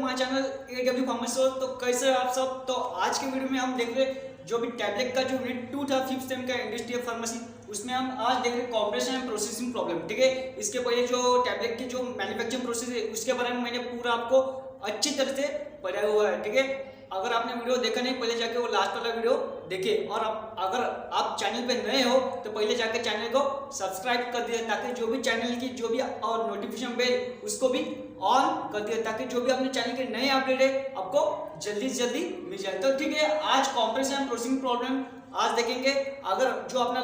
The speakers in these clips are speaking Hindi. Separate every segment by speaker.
Speaker 1: My channel AW pharmacy. तो कैसे हैं आप सब। तो आज के वीडियो में हम देख रहे जो भी टैबलेट का जो यूनिट 2 था 5th सेम का इंडस्ट्रियल फार्मेसी, उसमें हम आज देख रहे कॉम्प्रेशन एंड प्रोसेसिंग प्रॉब्लम। ठीक है, इसके पहले जो टैबलेट की जो मैन्युफैक्चरिंग प्रोसेस है उसके बारे में मैंने पूरा आपको अच्छी तरह से पढ़ाया हुआ है। ठीक है, अगर आपने वीडियो देखा नहीं पहले जाके वो लास्ट वाला वीडियो देखिए, और अगर आप चैनल पे नए हो तो पहले जाके चैनल को सब्सक्राइब कर दिए ताकि जो भी चैनल की जो भी और नोटिफिकेशन बेल उसको भी ऑन कर दिए ताकि जो भी अपने चैनल के नए अपडेट है आपको जल्दी से जल्दी मिल जाए। तो ठीक है, आज कॉम्प्रेशन एंड प्रोसेसिंग प्रॉब्लम आज देखेंगे। अगर जो अपना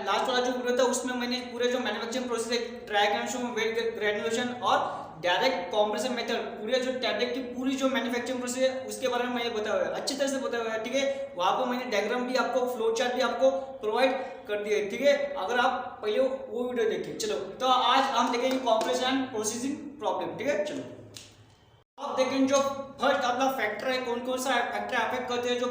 Speaker 1: लास्ट वाला जो वीडियो था उसमें मैंने पूरे जो मैन्युफैक्चरिंग प्रोसेस है, ड्राई ग्रेनुलेशन, वेट ग्रेनुलेशन और डायरेक्ट कॉम्प्रेशन मेथड, पूरे जो टैबलेट की पूरी जो मैन्युफैक्चरिंग प्रोसेस है उसके बारे में मैंने बताया हुआ है, अच्छी तरह से बताया हुआ है। ठीक है, वहां पर मैंने डायग्राम भी आपको, फ्लो चार्ट भी आपको प्रोवाइड कर दिए। ठीक है, अगर आप पहले वो वीडियो देखिए। चलो, तो आज हम देखेंगे कॉम्प्रेशन एंड प्रोसेसिंग प्रॉब्लम। ठीक है, चलो आप देखेंगे जो फर्स्ट अपना फैक्टर है, कौन कौन सा फैक्टर अफेक्ट करते हैं, जो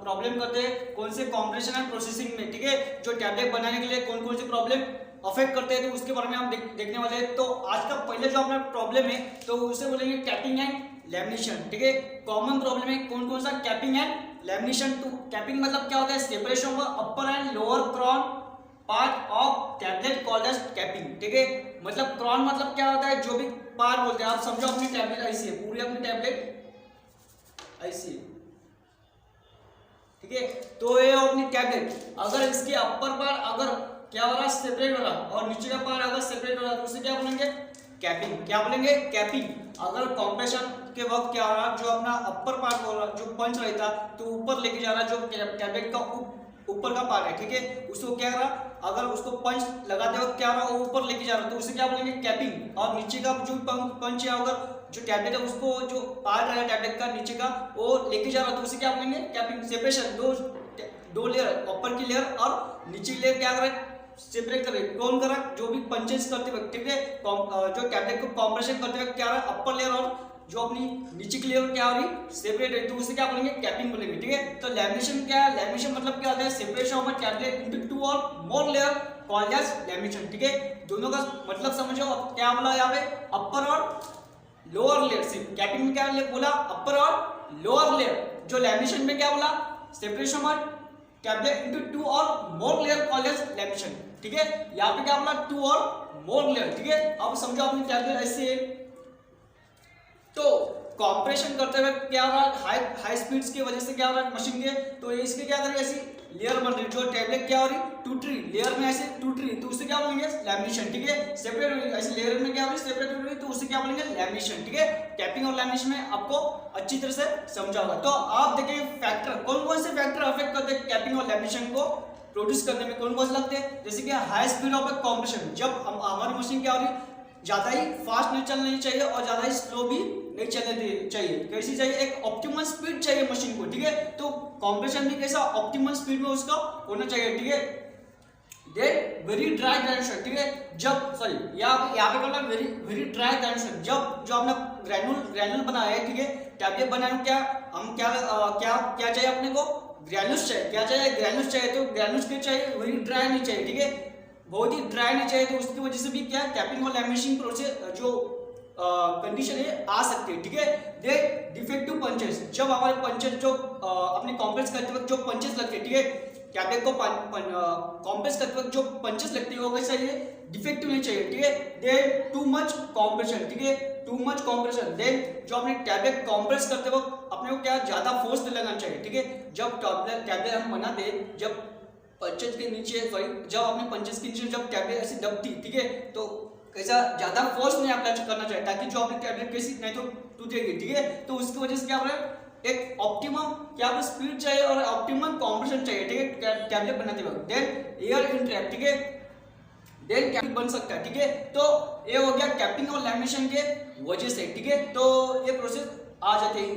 Speaker 1: प्रॉब्लम करते हैं कौन से कॉम्प्रेशन एंड प्रोसेसिंग में। ठीक है, जो टैबलेट बनाने के लिए कौन कौन सी प्रॉब्लम अफेक्ट करते हैं तो उसके बारे में हम देखने वाले हैं। तो आज का पहले जो अपना प्रॉब्लम है तो उसे बोलेंगे कैपिंग एंड लैमिनेशन। ठीक है, कॉमन प्रॉब्लम है कौन कौन सा, कैपिंग एंड लैमिनेशन। तो कैपिंग मतलब क्या होता है, separation of upper and lower crown part of tablet called as capping. ठीक है, मतलब क्रॉन मतलब क्या होता है, जो भी पार्ट बोलते हैं, आप समझो अपनी टैबलेट ऐसी है, पूरी अपनी टैबलेट ऐसी है। ठीक है, तो ये अपनी टैबलेट अगर इसके अपर पार्ट अगर क्या हो रहा है, सेपरेट हो रहा, और नीचे का पार्ट अगर सेपरेट हो रहा तो उसे क्या बोलेंगे, कैपिंग। क्या बोलेंगे, कैपिंग। अगर कॉम्प्रेशन के वक्त क्या हो रहा, जो अपना अपर पार्ट हो रहा, जो पंच रहता तो ऊपर लेके जा रहा, जो टैबलेट का ऊपर का पार्ट है, ठीक है, उसको क्या रहा, अगर उसको पंच लगाते वक्त क्या रहा, वो ऊपर लेके जा रहा तो उसे क्या बोलेंगे, कैपिंग। और नीचे का जो पंच है, अगर जो टैबलेट है उसको जो पार्ट है टैबलेट का नीचे का वो लेके जा रहा तो उसे क्या बोलेंगे, कैपिंग। सेपरेशन, दो लेयर, ऊपर की लेयर और नीचे की लेयर क्या कर रहा है, सेपरेट कर रहे। कौन कर रहा है, जो भी पंचेस करते वक्त। ठीक है, जो टैबलेट को कॉम्प्रेशन करते वक्त क्या रहा है, अपर लेयर और जो अपनी नीचे की लेयर क्या हो रही, सेपरेट है, तो उसे क्या बोलेंगे, कैपिंग बोलेंगे। ठीक है, तो लैमिनेशन क्या है, लैमिनेशन मतलब क्या होता है, separation of a tablet into 2 और more layer called as lamination. ठीक है, दोनों का मतलब समझो। अब क्या बोला यहाँ पे, अपर और लोअर लेयर। से कैपिंग में क्या बोला, अपर और लोअर लेयर। जो लैमिनेशन में क्या बोला, सेपरेशन ऑफ टैबलेट इनटू 2 और more layer called as lamination. ठीक है, यहाँ पे क्या बोला, 2 और मोर लेयर। ठीक है, अब समझो अपनी टैबलेट ऐसे है, तो कॉम्प्रेशन करते हुए क्या हो रहा है, हाई स्पीड्स की वजह से क्या हो रहा है मशीन के, तो इसके क्या करेंगे, ऐसी लेयर बन रही, जो टैबलेट क्या हो रही, टूट रही, लेयर में ऐसे टूट रही, तो उसे क्या बोलेंगे, लैमिनेशन। ठीक है, सेपरेट हो रही, ऐसे लेयर में क्या हो रही, सेपरेट हो रही, तो उसे क्या बोलेंगे, लैमिनेशन। ठीक है, कैपिंग और लैमिनेशन में आपको अच्छी तरह से समझा होगा। तो आप देखिए फैक्टर, कौन कौन से फैक्टर अफेक्ट करते हैं कैपिंग और लैमिनेशन को प्रोड्यूस करने में, कौन कौन से लगते हैं, जैसे कि हाई स्पीड ऑफ कॉम्प्रेशन। जब हमारी मशीन क्या हो रही, ज्यादा ही फास्ट नहीं चलनी चाहिए और ज्यादा ही स्लो भी नहीं चलने चाहिए, कैसी चाहिए, एक ऑप्टिमल स्पीड चाहिए मशीन को। ठीक है, तो कॉम्प्रेशन भी कैसा, ऑप्टिमल स्पीड में उसका होना चाहिए। ठीक है, देन वेरी ड्राई ग्रेनुलेशन। ठीक है, जब सॉरी यहाँ पे करना वेरी ड्राई ग्रेनुलेशन, जब जो अपना ग्रेनुल बनाया है, ठीक है, टैबलेट बनाने क्या हम क्या चाहिए अपने को, ग्रेनुल्स चाहिए। क्या चाहिए, ग्रेनुल्स चाहिए, तो ग्रेनुल्स क्या चाहिए, वेरी ड्राई नहीं चाहिए। ठीक है, बहुत ही ड्राई नहीं चाहिए, तो उसकी वजह से भी क्या कैपिंग और लैमिनेशन प्रोसेस जो कंडीशन है आ सकती है। ठीक है, दे डिफेक्टिव पंचेस, जब हमारे पंचेस जो अपने कॉम्प्रेस करते वक्त जो पंचेस लगते हैं, ठीक है, टैबलेट को कॉम्प्रेस करते वक्त जो पंचेस लगते हैं वो कैसा है, डिफेक्टिव नहीं चाहिए। ठीक है, दे टू मच कॉम्प्रेशन। ठीक है, टू मच कॉम्प्रेशन, देन जो अपने टैबलेट कॉम्प्रेस करते वक्त अपने को क्या ज्यादा फोर्स नहीं लगाना चाहिए। ठीक है, जब टैबलेट हम बनाते, जब पंचेस के नीचे सॉरी जब अपने पंचेस के नीचे जब टैबलेट ऐसी दबती, ठीक है, तो कैसा ज्यादा फोर्स नहीं अप्लाई करना चाहिए ताकि जो अपनी टैबलेट कैसी नहीं तो टूटेगी। ठीक है, तो उसकी वजह से क्या हो रहा है, एक ऑप्टिमम क्या स्पीड चाहिए और ऑप्टिमम कॉम्प्रेशन चाहिए। ठीक है, टैबलेट बनाते वक्त, देन एयर इंट्रैक्ट, ठीक है, देन कैपिंग बन सकता है। ठीक है, तो ये हो गया कैपिंग और लैमिनेशन के वजह से। ठीक है, तो ये प्रोसेस आ जाते हैं,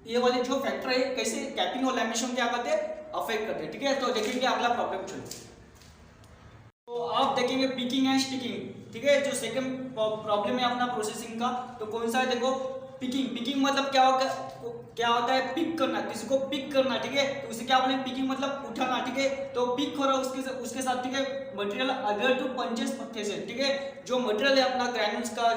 Speaker 1: ये वाले जो फैक्टर है कैसे कैपिंग और लैमिनेशन क्या करते हैं, अफेक्ट करते हैं। ठीक है, तो देखेंगे अगला प्रॉब्लम। चलो, तो आप देखेंगे पिकिंग एंड स्टिकिंग। ठीक है, जो सेकंड प्रॉब्लम है अपना प्रोसेसिंग का, तो कौन सा है, देखो पिकिंग मतलब क्या होता है, पिक करना, किसी को पिक करना। ठीक है, तो उसे क्या बोलेंगे, पिकिंग मतलब उठाना। ठीक है, तो पिक हो रहा है उसके साथ, ठीक है, मटेरियल अदर टू पंचेस से। ठीक है, जो मटेरियल है अपना ग्रैन्यूल्स का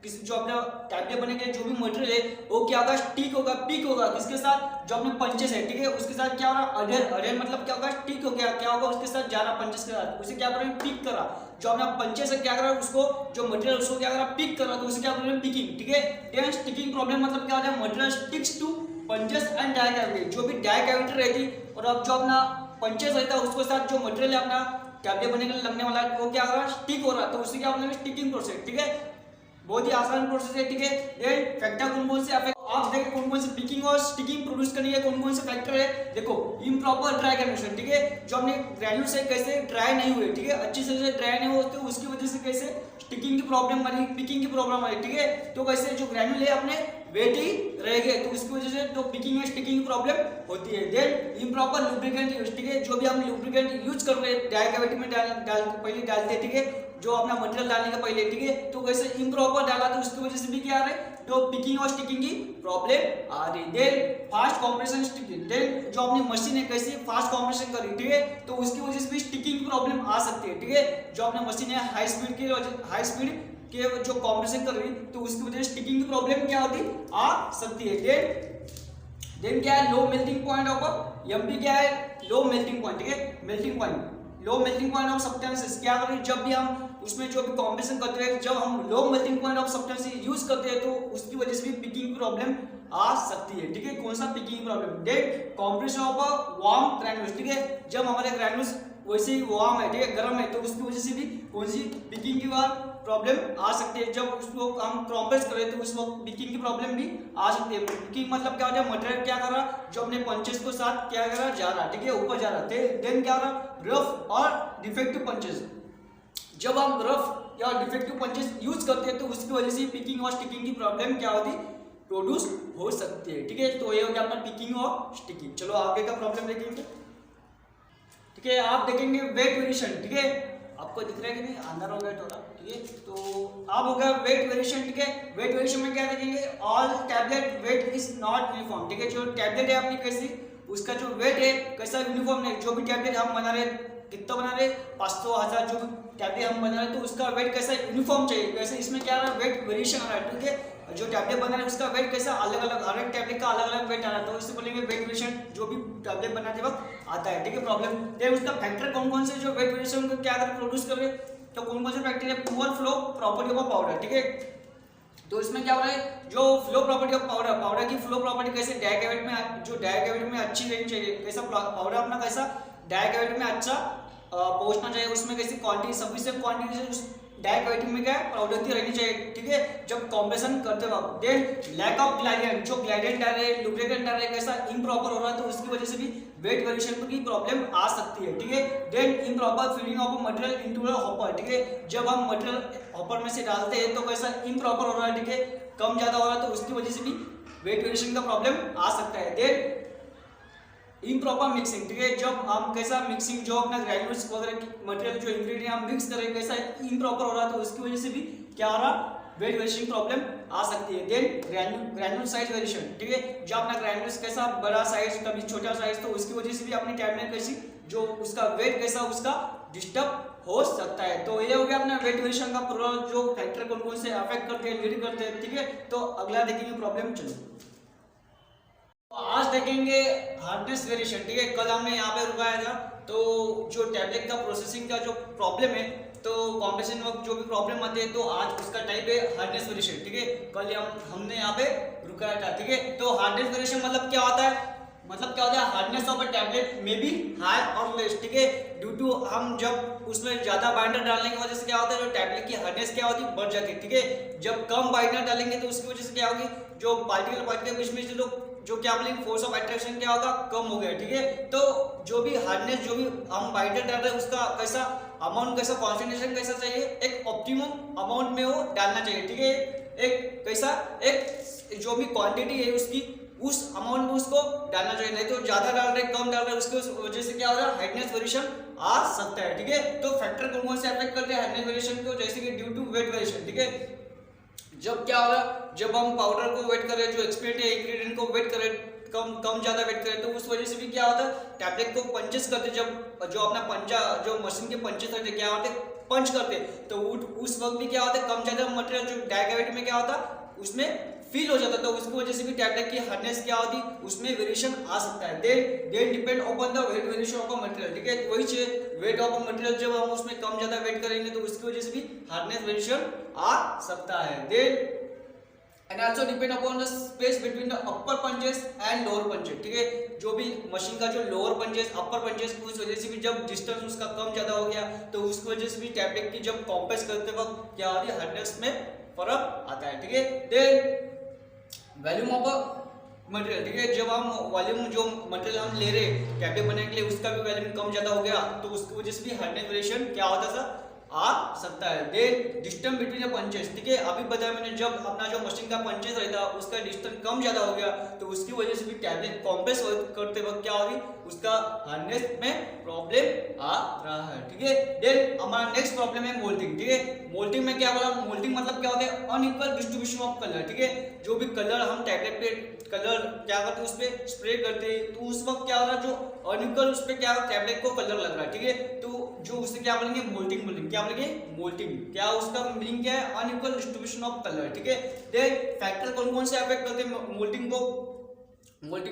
Speaker 1: किसी जो अपना टैबलेट बनेगा जो भी मटेरियल है वो क्या होगा, स्टिक होगा, पिक होगा किसके साथ, जो अपने पंचेस है, ठीक है, उसके साथ क्या हो रहा, अडेर, अडेर मतलब क्या होगा, स्टिक हो गया, क्या होगा उसके साथ जा रहा पंचेस के साथ, उसे क्या करेंगे, पिक करा, जो अपना पंचेस है क्या कर रहा है उसको, जो मटेरियल उसको क्या कर रहा, पिक कर रहा, तो उसे क्या बोलेंगे, पिकिंग, ठीक है। देन स्टिकिंग प्रॉब्लम मतलब क्या होता है, material sticks to punches and die cavity, जो भी डाई कैविटी रहती और अब जो अपना पंचेस रहता है उसके साथ जो मटेरियल है अपना टैबलेट बनने के लिए लगने वाला वो क्या हो रहा है, स्टिक हो रहा, तो उसे क्या बोलेंगे, स्टिकिंग प्रोसेस, ठीक है, बहुत ही आसान प्रोसेस है, ठीक है। देन फैक्टर कौन-कौन से अफेक्ट, आप देखिए कौन-कौन से पिकिंग और स्टिकिंग प्रोड्यूस करने के कौन-कौन से फैक्टर है, देखो इम्प्रॉपर ड्राई ग्रेन्युलेशन, ठीक है, जो अपने ग्रेन्यूल्स है कैसे ड्राई नहीं हुए, ठीक है, अच्छी से ड्राई नहीं होते उसकी वजह से कैसे स्टिकिंग की प्रॉब्लम बनी, पिकिंग की प्रॉब्लम आई, ठीक है, तो कैसे जो ग्रेन्यूल है अपने वेट ही रहेंगे तो उसकी वजह से तो पिकिंग और स्टिकिंग की प्रॉब्लम होती है। देन इम्प्रॉपर लुब्रिकेंट यूज, ठीक है, जो भी हम लुब्रिकेंट यूज कर रहे हैं डाई कैविटी में पहले डालते हैं, ठीक है, जो अपना मटेरियल डालने के पहले, ठीक है, तो वैसे इम्प्रॉपर डाला तो उसकी वजह से भी क्या आ रहा है, तो पिकिंग और स्टिकिंग की प्रॉब्लम आ रही। Then fast compression sticking, then जो अपनी मशीन है कैसे फास्ट कंप्रेशन कर रही, ठीक है, तो उसकी वजह से भी स्टिकिंग की प्रॉब्लम आ सकती है, ठीक है, जो अपनी मशीन है हाई स्पीड के जो कंप्रेशन कर रही तो उसकी वजह से स्टिकिंग की प्रॉब्लम क्या होती आ सकती है। देन क्या है, low melting point of MP, क्या है, लो मेल्टिंग पॉइंट, ठीक है, melting point, low melting point of substances, क्या करें जब भी हम उसमें जो भी कॉम्बिनेशन करते हैं, जब हम low melting point of substance use करते हैं तो उसकी वजह से भी पिकिंग प्रॉब्लम आ सकती है, ठीक है, कौन सा picking problem. Then compression of warm granules, ठीक है, जब हमारे ग्रैन्यूल्स वैसे ही वार्म है, ठीक है, गर्म है, तो उसकी वजह से भी कौन सी पिकिंग की प्रॉब्लम आ सकती है, जब उसको हम कंप्रेस करें तो उस वक्त पिकिंग की प्रॉब्लम भी आ सकती है। पिकिंग मतलब क्या होता है, मटेरियल क्या कर रहा, जो अपने पंचेस को साथ क्या कर रहा, जा रहा, ठीक है, ऊपर जा रहा, देन क्या हो रहा, रफ और डिफेक्टिव पंचेस, जब हम रफ या डिफेक्टिव पंचेस यूज करते हैं तो उसकी वजह से पिकिंग और स्टिकिंग की प्रॉब्लम क्या होती प्रोड्यूस हो सकती है, ठीक है, तो ये हो गया अपना पिकिंग और स्टिकिंग। चलो आगे का प्रॉब्लम देखेंगे, ठीक है, आप देखेंगे वेट वेरिएशन, ठीक है, आपको दिख रहा है कि नहीं, अंदर हो गया थोड़ा, ठीक है, तो आप हो गया वेट वेरिएशन, ठीक है, वेट वेरिएशन में क्या देखेंगे, all tablet weight is not uniform, ठीक है, जो टैबलेट है अपनी कैसी उसका जो वेट है कैसा यूनिफॉर्म नहीं, जो भी टैबलेट हम बना रहे कितना बना रहे 500 1000 जो टैबलेट हम बना रहे तो उसका वेट कैसा यूनिफॉर्म चाहिए, कैसे इसमें क्या आ रहा है वेट वेरिएशन आ रहा है, ठीक है, जो टैबलेट बना रहे उसका वेट कैसा अलग अलग, हर एक टैबलेट का अलग अलग वेट आ रहा है, तो इससे बोलेंगे वेट वेरिएशन जो भी टैबलेट बनाते वक्त आता है, ठीक है, प्रॉब्लम। देन उसका फैक्टर कौन कौन से जो वेट वेरिएशन को क्या कर प्रोड्यूस कर रहे, तो कौन कौन से फैक्टर है, poor flow property of powder, ठीक है, तो इसमें क्या हो रहा है, जो फ्लो प्रॉपर्टी ऑफ पाउडर की फ्लो प्रॉपर्टी कैसे डाई कैविटी में, जो डाई कैविटी में अच्छी रहनी चाहिए, कैसा पाउडर अपना कैसा डाई कैविटी में अच्छा पहुंचना चाहिए, उसमें कैसी क्वांटिटी सफिशिएंट क्वांटिटी से उस डाई कैविटी में क्या पाउडर की रहनी चाहिए, ठीक है, जब कॉम्प्रेशन करते वक्त। देन लैक ऑफ ग्लाइडेंट, जो ग्लाइडेंट डाल रहे लुब्रिकेंट डाल रहे कैसा इम्प्रॉपर हो रहा है तो उसकी वजह से भी वेट वेरिएशन की प्रॉब्लम आ सकती है, ठीक है। Then improper feeding of material into the hopper, ठीक है, जब हम मटेरियल हॉपर में से डालते हैं तो कैसा इम्प्रॉपर हो रहा है, ठीक है, कम ज्यादा हो रहा है तो उसकी वजह से भी वेट वेरिएशन का प्रॉब्लम आ सकता है। देन इम्प्रॉपर मिक्सिंग, ठीक है, जब हम कैसा मिक्सिंग जो अपना ग्रेन्यूल्स वगैरह मटेरियल जो इंग्रेडिएंट हम मिक्स करें कैसा इम्प्रॉपर हो रहा है तो उसकी वजह से भी क्या हो रहा वेट वेरिएशन प्रॉब्लम आ सकती है। देन ग्रैन्यूल साइज वेरिएशन, ठीक है, जो अपना ग्रैन्यूल्स कैसा बड़ा साइज कभी छोटा साइज तो उसकी वजह से भी अपनी टैबलेट कैसी जो उसका वेट कैसा उसका डिस्टर्ब हो सकता है। तो ये हो गया अपना वेट वेरिएशन का पूरा जो फैक्टर कौन कौन से अफेक्ट करते हैं लीड करते हैं, ठीक है। तो अगला देखेंगे प्रॉब्लम, चलो आज देखेंगे हार्डनेस वेरिएशन, ठीक है, कल हमने यहाँ पे रुकाया था तो जो टैबलेट का प्रोसेसिंग का जो प्रॉब्लम है तो कॉम्प्रेशन वक्त जो भी प्रॉब्लम आते हैं तो आज उसका टाइप है हार्डनेस वेरिएशन, ठीक है, कल हमने यहाँ पे रुकाया था, ठीक है। तो हार्डनेस वेरिएशन मतलब क्या होता है, मतलब क्या होता है हार्डनेस ऑफ अ टैबलेट में बी हाई और लेस, ठीक है, ड्यू टू हम जब उसमें ज्यादा बाइंडर डालने की वजह से क्या होता है जो टैबलेट की हार्डनेस क्या होती है बढ़ जाती है, ठीक है, जब कम बाइंडर डालेंगे तो उसकी वजह से क्या होगी जो पार्टिकल बीच में जो क्या बोलेंगे फोर्स ऑफ अट्रैक्शन क्या होगा कम हो गया, ठीक है। तो जो भी हार्डनेस जो भी हम बाइंडर डाल रहे हैं उसका कैसा अमाउंट कैसा कॉन्सेंट्रेशन कैसा चाहिए एक ऑप्टिमम अमाउंट में वो डालना चाहिए, ठीक है, एक कैसा एक जो भी क्वांटिटी है उसकी उस अमाउंट में उसको डालना चाहिए, नहीं तो ज्यादा डाल रहे कम डाल रहे उसकी वजह से क्या हो रहा है हार्डनेस वेरिएशन आ सकता है, ठीक है। तो फैक्टर कौन कौन से अफेक्ट करते हैं हार्डनेस वेरिएशन को, जैसे कि ड्यू टू वेट वेरिएशन, ठीक है, जब क्या हो रहा है जब हम पाउडर को वेट करें जो एक्सपेक्ट है इंग्रेडिएंट को वेट करें कम ज्यादा वेट करें तो उस वजह से भी क्या होता है टैबलेट को पंचेस करते जब जो अपना पंजा जो मशीन के पंचेस रहते क्या होते पंच करते तो उस वक्त भी क्या होता है, कम ज्यादा मटेरियल जो डाई कैविटी में क्या होता उसमें फील हो जाता, तो उसकी वजह से भी टैबलेट की हार्डनेस क्या होती उसमें वेरिएशन आ सकता है। Then depend upon the weight variation of material, ठीक है, वही चीज वेट ऑफ मटेरियल जब हम उसमें कम ज्यादा वेट करेंगे तो उसकी वजह से भी हार्डनेस वेरिएशन आ सकता है। Then and also depend upon the space between the upper punches and lower punches, ठीक है, जो भी मशीन का जो लोअर पंचेस अपर पंचेस उस वजह से भी जब डिस्टेंस उसका कम ज्यादा हो गया तो उसकी वजह से भी टैबलेट की जब कॉम्प्रेस करते वक्त क्या होती है हार्डनेस में फर्क आता है, ठीक है। देन वॉल्यूम ऑफ मटेरियल, ठीक है, जब हम वॉल्यूम जो मटेरियल हम ले रहे टैबलेट बनाने के लिए उसका भी वॉल्यूम कम ज्यादा हो गया तो उसकी वजह से भी हार्डनेस वेरिएशन क्या होता था आ सकता है। Then distance between the punches, ठीक है, अभी बताया मैंने जब अपना जो मशीन का पंचेस रहता है उसका डिस्टेंस कम ज्यादा हो गया तो उसकी वजह से भी टैबलेट कॉम्प्रेस करते वक्त क्या होगी उसका हार्डनेस में प्रॉब्लम आ रहा है, ठीक है। देन हमारा नेक्स्ट प्रॉब्लम है मोल्डिंग, ठीक है, मोल्डिंग में क्या बोला, मोल्डिंग मतलब क्या होता है अनइक्वल डिस्ट्रीब्यूशन ऑफ कलर, ठीक है, जो भी कलर हम टैबलेट पे कलर क्या करते हैं उस पे स्प्रे करते हैं तो उस वक्त क्या हो रहा है जो अनइक्वल उस पे क्या टैबलेट को कलर लग रहा है, ठीक है, तो जो उससे क्या बोलेंगे मोल्टिंग बोलेंगे, क्या बोलेंगे मोल्टिंग, क्या उसका मीनिंग क्या है अनइक्वल डिस्ट्रीब्यूशन ऑफ कलर, ठीक है। देन फैक्टर कौन कौन से अफेक्ट करते हैं मोल्टिंग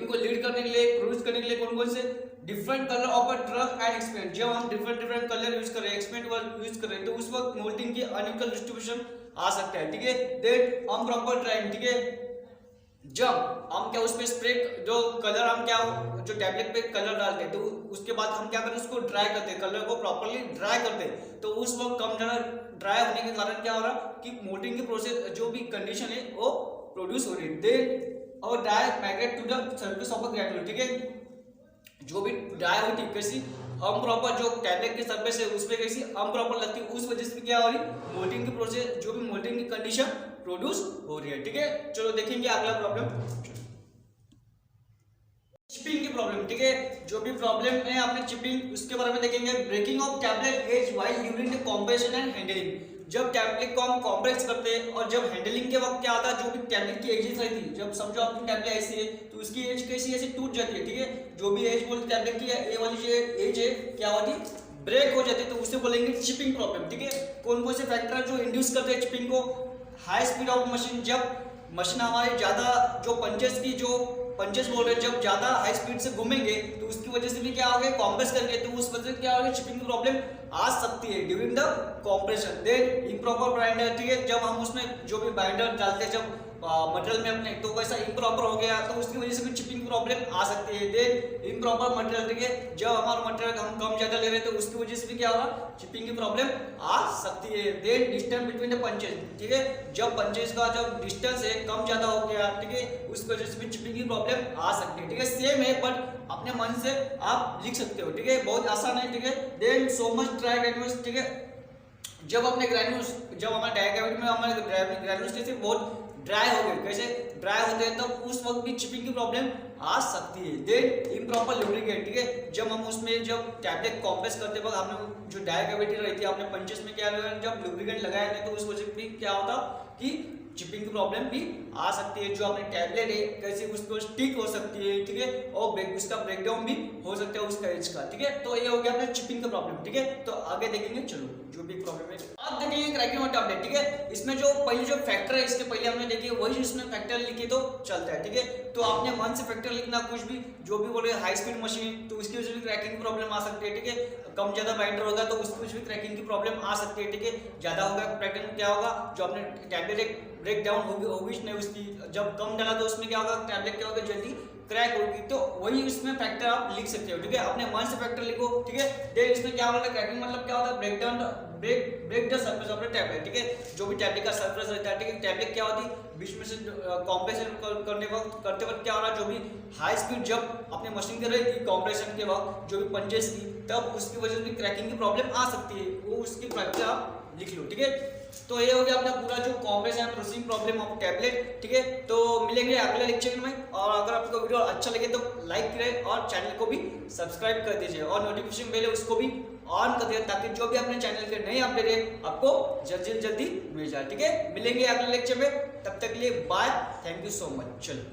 Speaker 1: को लीड करने के लिए प्रोड्यूस करने के लिए कौन कौन से different colour of a drug and excipient, जब हम डिफरेंट कलर यूज कर रहे हैं एक्सपेंट यूज कर रहे हैं तो उस वक्त मोल्टिंग की अनइक्वल डिस्ट्रीब्यूशन आ सकता है, ठीक है। देन हम प्रॉपर ड्राइंग, ठीक है, जब हम क्या उसमें स्प्रे जो कलर हम क्या जो टैबलेट पे कलर डालते हैं तो उसके बाद हम क्या करते हैं उसको ड्राई करते हैं, कलर को प्रॉपर्ली ड्राई करते हैं तो उस वक्त कम ज्यादा ड्राई होने के कारण क्या हो रहा है कि मोल्टिंग की प्रोसेस जो भी कंडीशन है वो प्रोड्यूस हो रही है। देन और dry migrate to the surface of a granule, ठीक है, जो भी ड्राई होती है कैसी हम प्रॉपर जो टैबलेट की सरफेस है उस पे कैसी हम प्रॉपर लगती है उस वजह से क्या हो रही मोल्टिंग की प्रोसेस जो भी मोल्टिंग की कंडीशन प्रोड्यूस हो रही है, ठीक है। चलो देखेंगे अगला प्रॉब्लम चिपिंग की प्रॉब्लम, ठीक है, जो भी प्रॉब्लम है आपने चिपिंग उसके बारे में देखेंगे। Breaking of tablet as while during the compression and handling, जब टैबलेट को हम कॉम्प्रेस करते हैं और जब हैंडलिंग के वक्त क्या आता है जो भी टैबलेट की एजेस रहती है, जब समझो आपकी टैबलेट ऐसी है तो उसकी एज कैसी ऐसी टूट जाती है, ठीक है, जो भी एज बोलते टैबलेट की ये वाली जो एज है क्या होती ब्रेक हो जाती है तो उसे बोलेंगे चिपिंग प्रॉब्लम, ठीक है। कौन कौन से फैक्टर जो इंड्यूस करते हैं चिपिंग को, हाई स्पीड ऑफ मशीन, जब मशीन हमारे ज्यादा जो पंचेस बोल रहे हैं जब ज्यादा हाई स्पीड से घूमेंगे तो उसकी वजह से भी क्या होगा कॉम्प्रेस करेंगे तो उस वजह से क्या होगा चिपिंग की प्रॉब्लम आ सकती है during the compression. Then improper binder, ठीक है, जब हम उसमें जो भी बाइंडर डालते हैं जब मटेरियल में अपने तो वैसा इम्प्रॉपर हो गया तो उसकी वजह से भी चिपिंग प्रॉब्लम आ सकती है। देन इम्प्रॉपर मटेरियल, ठीक है, जब हमारा मटेरियल हम कम ज्यादा ले रहे हैं तो उसकी वजह से भी क्या होगा चिपिंग की प्रॉब्लम आ सकती है। Then distance between the punches, ठीक है, जब पंचेस का जब डिस्टेंस है कम ज्यादा हो गया, ठीक है, उस वजह से भी चिपिंग की प्रॉब्लम आ सकती है, ठीक है, सेम है बट अपने मन से आप लिख सकते हो, ठीक है, बहुत आसान है, ठीक है। Then so much dry granules, ठीक है, जब अपने ग्रैन्यूल्स जब हमारे डाई कैविटी में हमारे ग्रैन्यूल्स कैसे बहुत ड्राई हो गए, कैसे ड्राई होते हैं तब उस वक्त भी चिपिंग की प्रॉब्लम आ सकती है। देन इम्प्रॉपर लुब्रिकेट, ठीक है, जब हम उसमें जब टैबलेट कॉम्प्रेस करते वक्त हमने जो डाई कैविटी रहती है अपने पंचेस में क्या लगाया जब लुब्रिकेंट लगाया नहीं तो उस वजह से भी क्या होता कि चिपिंग की प्रॉब्लम भी आ सकती है। जो अपने टैबलेट है कैसे उसको स्टिक हो सकती है, ठीक है, और उसका ब्रेकडाउन भी हो सकता है उसका एज का, ठीक है, तो ये हो गया अपना चिपिंग का प्रॉब्लम, ठीक है। तो आगे देखेंगे, चलो जो भी प्रॉब्लम है आप देखेंगे क्रैकिंग ऑफ टैबलेट, ठीक है, इसमें जो पहले जो फैक्टर है इसके पहले हमने देखिए वही इसमें फैक्टर लिखे तो चलता है, ठीक है, तो आपने मन से फैक्टर लिखना कुछ भी जो भी बोले हाई स्पीड मशीन तो उसकी वजह से भी क्रैकिंग की प्रॉब्लम आ सकती है, ठीक है, कम ज्यादा बाइंडर होगा तो उसकी वजह से भी क्रैकिंग की प्रॉब्लम आ सकती है, ठीक है, ज्यादा होगा क्रैकिंग क्या होगा जो अपने टैबलेट ब्रेक डाउन होगी नहीं उसकी जब कम डाला तो उसमें क्या होगा टैबलेट क्या होगा जल्दी क्रैक होगी, तो वही इसमें फैक्टर आप लिख सकते हो, ठीक है, अपने मन से फैक्टर लिखो, ठीक है। देन इसमें क्या होता है क्रैकिंग मतलब क्या होता है break down break the surface of the tablet, ठीक है, जो भी टैबलेट का सरफेस रहता है, ठीक है, टैबलेट क्या होती है बीच में से कॉम्प्रेशन करते वक्त क्या हो रहा है जो भी हाई स्पीड जब अपने मशीन कर रही थी कॉम्प्रेशन के वक्त जो भी पंचेस थी तब उसकी वजह से भी क्रैकिंग की प्रॉब्लम आ सकती है, वो उसकी फैक्टर आप लिख लो, ठीक है। तो ये हो गया अपना पूरा जो compression and processing problem of tablet, ठीक है, तो मिलेंगे अगले लेक्चर में, और अगर आपको वीडियो अच्छा लगे तो लाइक करें और चैनल को भी सब्सक्राइब कर दीजिए और नोटिफिकेशन बेल है उसको भी ऑन कर दिया ताकि जो भी अपने चैनल के नए अपडेट है आपको जल्दी मिल जाए, ठीक है। मिलेंगे अगले लेक्चर में, तब तक के लिए bye, thank you so much, चलो।